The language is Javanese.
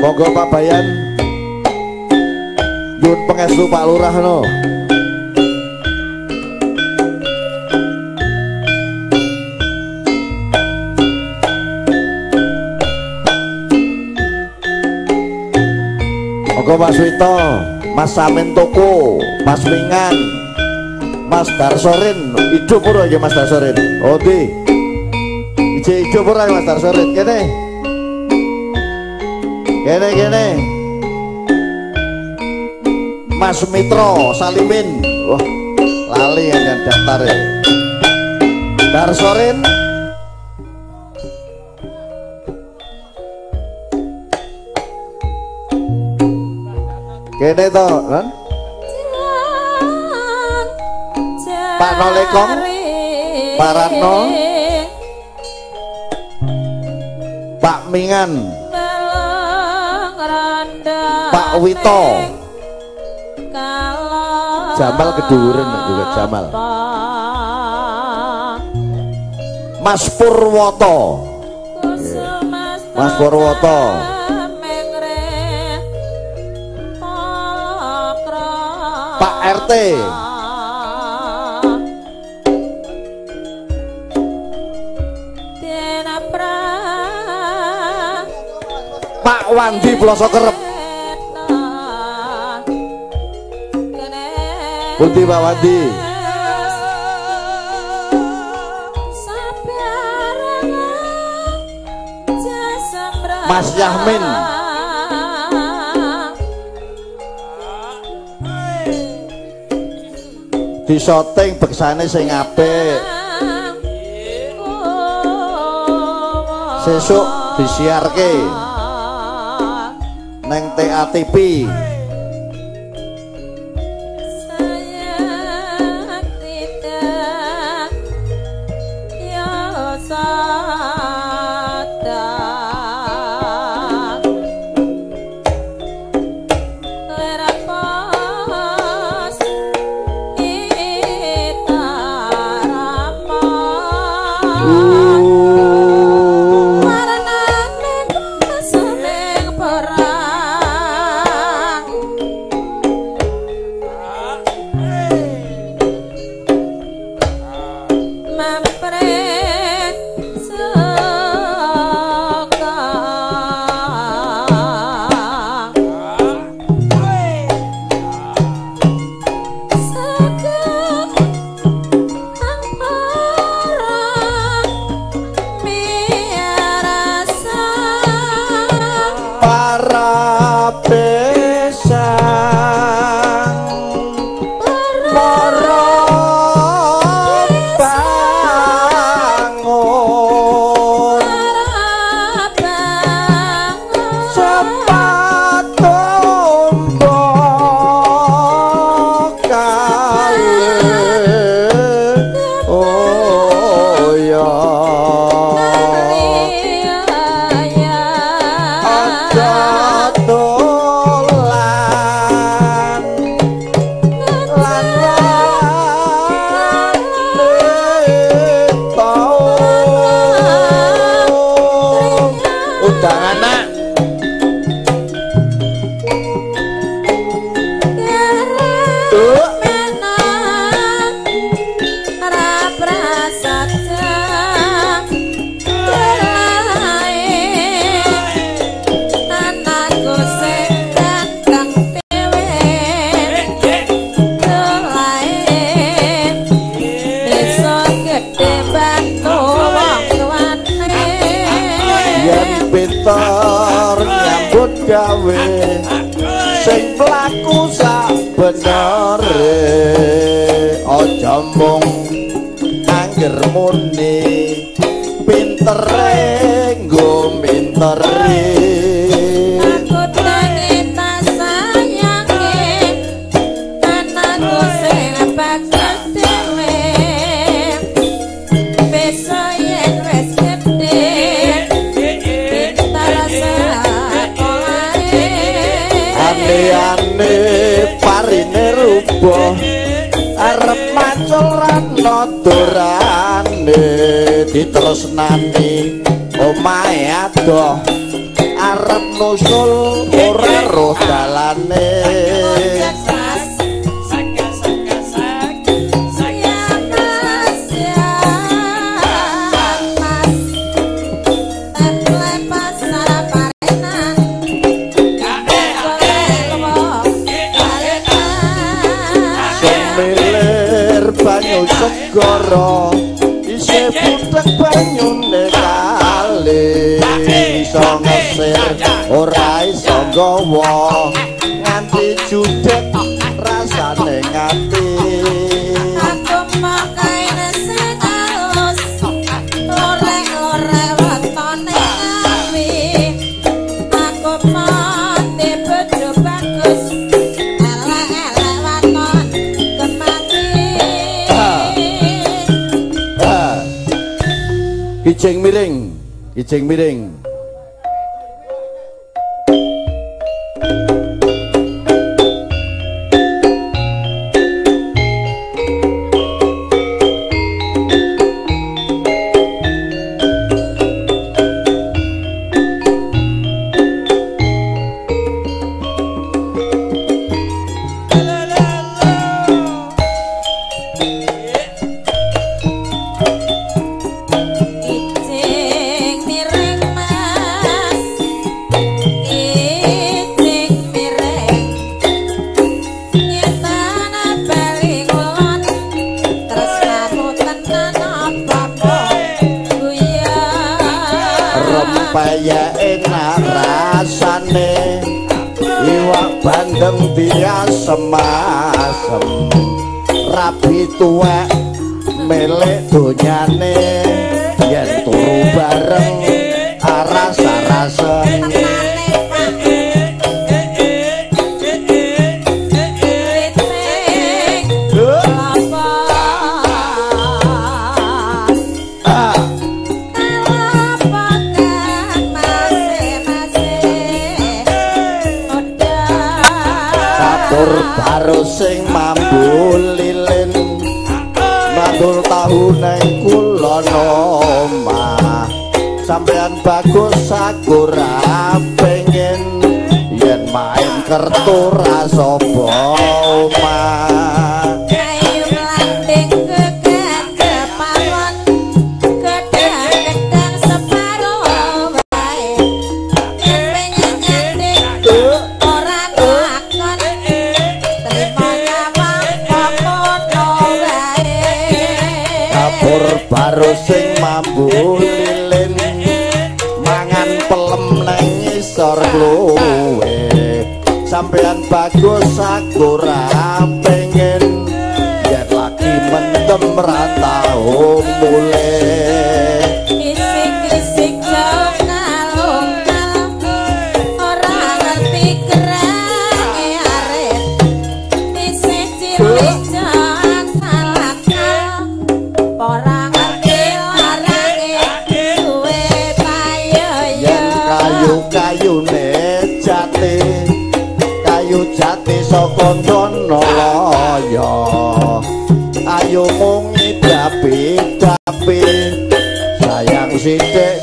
Monggo Pak Bayan nyuwun pangestu Pak Lurah no. Monggo Mas Wito, Mas Samin Toko, Mas Mingan, Mas Darsorin, hidup pura ya Mas Darsorin. Oh di, hidup pura Mas Darsorin. Kene, Mas Mitro Salimin. Wah, lali yang daftar ya. Darsorin. Kene to, kan? Pak Nolekong, Pak Ratno, Pak Mingan, Pak Wito, Jamal keduren juga Jamal, Mas Purwoto, Mas Purwoto, Pak RT, Pak Wandi Pelosok Kerep. Pundi Pak Wandi? Mas Yahmin. Di syuting beksane sing apik. Sesuk disiarke neng TATV. Sing mlaku sak benere aja mung angger muni pintere nggo mintere aku pengen tak sayange anakku sing bakal dhewe besok yen wis gedhe ane parine rubuh arep macuran dorane ditresnani omahe adoh arep nusul banyu segara isih puteng banyune kali iso ngesir ora iso nggawa nganti judek rasane ngati aku makaine sing alus lorek-lorek wetone ngawi aku mati bojo bagus elek-elek waton kemati Kijing miring Paya enak rasane iwak bandeng diasem-asem rabi tuwek melek donyane yen turu bareng aras-arasen baru sing mambu lilin mandul tahu neng kulon omah sampean bagus aku ra pengen yen main kertu ra sapa omah kayu landing kekepawon gedang-gedang separo wae yen pengen nyetik ora takon dapur baru sing mambu lilin mangan pelem nang isor kluwe sampean bagus aku ra pengen yen lagi mendem ra tau mulih isik-isik jauh ngalung-ngalung ora ngerti gerange arit isih cilik jangan salah ora ngerti larange duwe payoyo yen kayu-kayune jati kayu jati saka Donalaya ayo mung ngidapi-dapi sayang sithik